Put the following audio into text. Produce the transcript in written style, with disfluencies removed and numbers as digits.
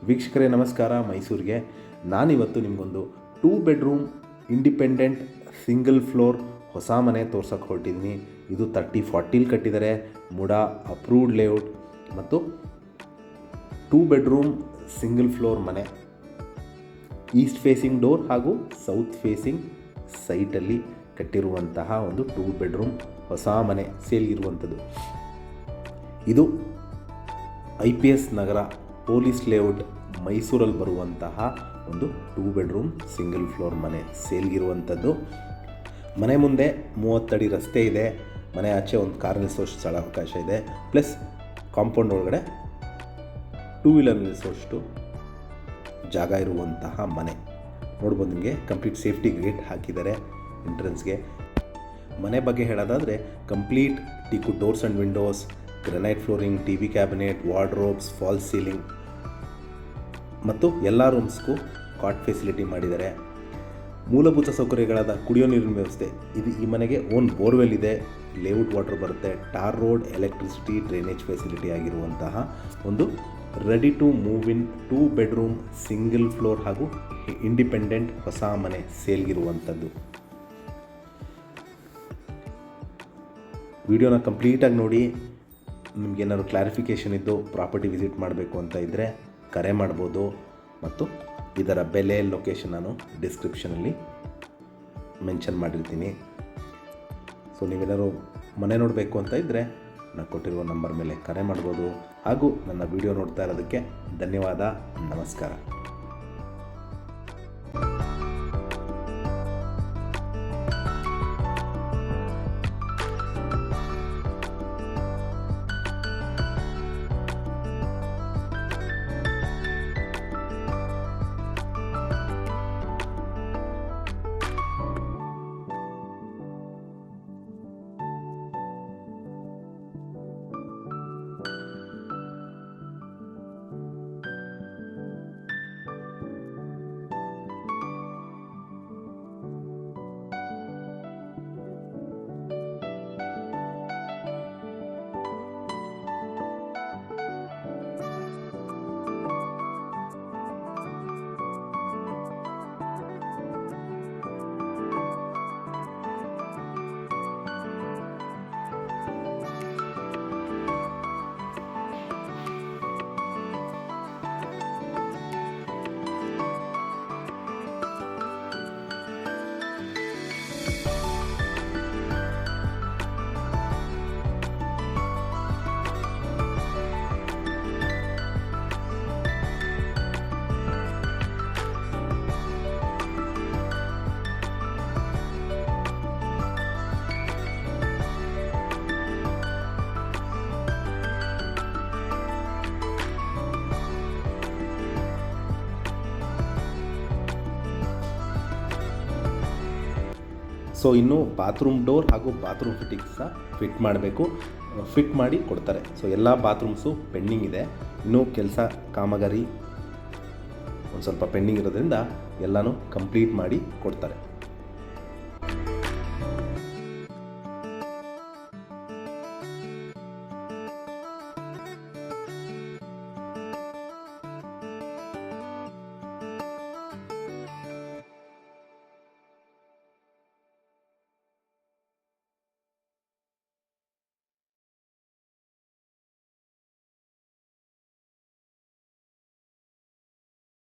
ವೀಕ್ಷಕರೇ ನಮಸ್ಕಾರ. ಮೈಸೂರಿಗೆ ನಾನಿವತ್ತು ನಿಮಗೊಂದು 2 ಬೆಡ್ರೂಮ್ ಇಂಡಿಪೆಂಡೆಂಟ್ ಸಿಂಗಲ್ ಫ್ಲೋರ್ ಹೊಸ ಮನೆ ತೋರ್ಸೋಕ್ಕೆ ಹೊರಟಿದ್ದೀನಿ. ಇದು 30-40 ಕಟ್ಟಿದ್ದಾರೆ. ಮುಡಾ ಅಪ್ರೂವ್ಡ್ ಲೇಔಟ್ ಮತ್ತು 2 ಬೆಡ್ರೂಮ್ ಸಿಂಗಲ್ ಫ್ಲೋರ್ ಮನೆ. ಈಸ್ಟ್ ಫೇಸಿಂಗ್ ಡೋರ್ ಹಾಗೂ ಸೌತ್ ಫೇಸಿಂಗ್ ಸೈಟಲ್ಲಿ ಕಟ್ಟಿರುವಂತಹ ಒಂದು 2 ಬೆಡ್ರೂಮ್ ಹೊಸ ಮನೆ ಸೇಲ್ಗಿರುವಂಥದ್ದು. ಇದು IPS ನಗರ ಪೊಲೀಸ್ ಲೇಔಟ್ ಮೈಸೂರಲ್ಲಿ ಬರುವಂತಹ ಒಂದು 2 ಬೆಡ್ರೂಮ್ ಸಿಂಗಲ್ ಫ್ಲೋರ್ ಮನೆ ಸೇಲ್ಗಿರುವಂಥದ್ದು. ಮನೆ ಮುಂದೆ 30 ಅಡಿ ರಸ್ತೆ ಇದೆ. ಮನೆ ಆಚೆ ಒಂದು ಕಾರ್ ನಿಲ್ಲಿಸೋಷ್ಟು ಸ್ಥಳಾವಕಾಶ ಇದೆ. ಪ್ಲಸ್ ಕಾಂಪೌಂಡ್ ಒಳಗಡೆ 2 ವೀಲರ್ ನಿಲ್ಲಿಸೋಷ್ಟು ಜಾಗ ಇರುವಂತಹ ಮನೆ. ನೋಡ್ಬೋದು, ನಿಮಗೆ ಕಂಪ್ಲೀಟ್ ಸೇಫ್ಟಿ ಗೇಟ್ ಹಾಕಿದ್ದಾರೆ ಎಂಟ್ರೆನ್ಸ್ಗೆ. ಮನೆ ಬಗ್ಗೆ ಹೇಳೋದಾದರೆ complete teak doors and Windows, granite flooring, TV cabinet, wardrobes, falls ceiling ಮತ್ತು ಎಲ್ಲ ರೂಮ್ಸ್ಗೂ ಕಾಟ್ ಫೆಸಿಲಿಟಿ ಮಾಡಿದ್ದಾರೆ. ಮೂಲಭೂತ ಸೌಕರ್ಯಗಳಾದ ಕುಡಿಯೋ ನೀರಿನ ವ್ಯವಸ್ಥೆ ಇದು. ಈ ಮನೆಗೆ ಓನ್ ಬೋರ್ವೆಲ್ ಇದೆ, ಲೇಔಟ್ ವಾಟರ್ ಬರುತ್ತೆ, tar road, electricity, drainage facility ಆಗಿರುವಂತಹ ಒಂದು ready to move in 2 bedroom single floor ಹಾಗೂ ಇಂಡಿಪೆಂಡೆಂಟ್ ಹೊಸ ಮನೆ ಸೇಲ್ಗಿರುವಂಥದ್ದು. ವಿಡಿಯೋನ ಕಂಪ್ಲೀಟಾಗಿ ನೋಡಿ. ನಿಮಗೇನಾದ್ರು ಕ್ಲಾರಿಫಿಕೇಷನ್ ಇದ್ದು ಪ್ರಾಪರ್ಟಿ ವಿಸಿಟ್ ಮಾಡಬೇಕು ಅಂತ ಇದ್ದರೆ ಕರೆ ಮಾಡ್ಬೋದು. ಮತ್ತು ಇದರ ಬೆಲೆ, ಲೊಕೇಶನ್ ನಾನು ಡಿಸ್ಕ್ರಿಪ್ಷನಲ್ಲಿ ಮೆನ್ಷನ್ ಮಾಡಿರ್ತೀನಿ. ಸೊ ನೀವೇನಾದ್ರು ಮನೆ ನೋಡಬೇಕು ಅಂತ ಇದ್ದರೆ ನಾನು ಕೊಟ್ಟಿರುವ ನಂಬರ್ ಮೇಲೆ ಕರೆ ಮಾಡ್ಬೋದು. ಹಾಗೂ ನನ್ನ ವಿಡಿಯೋ ನೋಡ್ತಾ ಇರೋದಕ್ಕೆ ಧನ್ಯವಾದ. ನಮಸ್ಕಾರ. ಸೊ ಇನ್ನು ಬಾತ್ರೂಮ್ ಡೋರ್ ಹಾಗೂ ಬಾತ್ರೂಮ್ ಫಿಟ್ಟಿಂಗ್ಸ್ ಫಿಟ್ ಮಾಡಬೇಕು, ಫಿಟ್ ಮಾಡಿ ಕೊಡ್ತಾರೆ. ಸೊ ಎಲ್ಲ ಬಾತ್ರೂಮ್ಸು ಪೆಂಡಿಂಗ್ ಇದೆ. ಇನ್ನೂ ಕೆಲಸ ಕಾಮಗಾರಿ ಒಂದು ಸ್ವಲ್ಪ ಪೆಂಡಿಂಗ್ ಇರೋದ್ರಿಂದ ಎಲ್ಲನೂ ಕಂಪ್ಲೀಟ್ ಮಾಡಿ ಕೊಡ್ತಾರೆ.